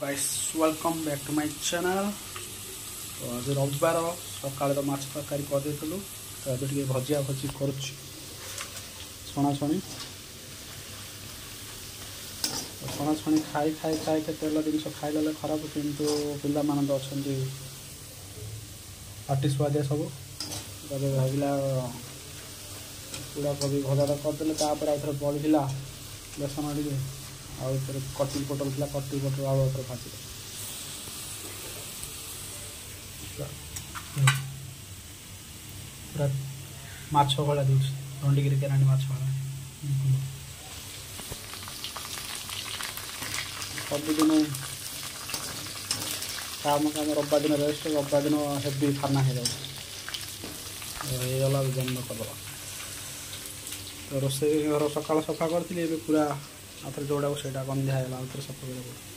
Guys welcome back to my channel. तो आज रविवार सकाल माछ तरकारी करदे तो ये भजिया भजी कर छणाछणी छणाछणी खाई खाई खाई तेल जिन खाइले खराब किंतु पिला मान तो अच्छा पाटी सुआदिया सब भाविला पूरा कोबी भजा करदे आउे बढ़ला बेसन टे आउ कटिल पोटल था कटिल पोटल आलू भाजी पूरा माछ भला दूस रंडीगिरी केराणी माछ भला सबुदिन काम काम रविवार दिन रेस्ट रविवार दिन हेवी खाना हो जागला जन्म करदेला तो रोसे घर सका सफा करी पूरा आउे जोड़ा से गंधा है आउे सफा कर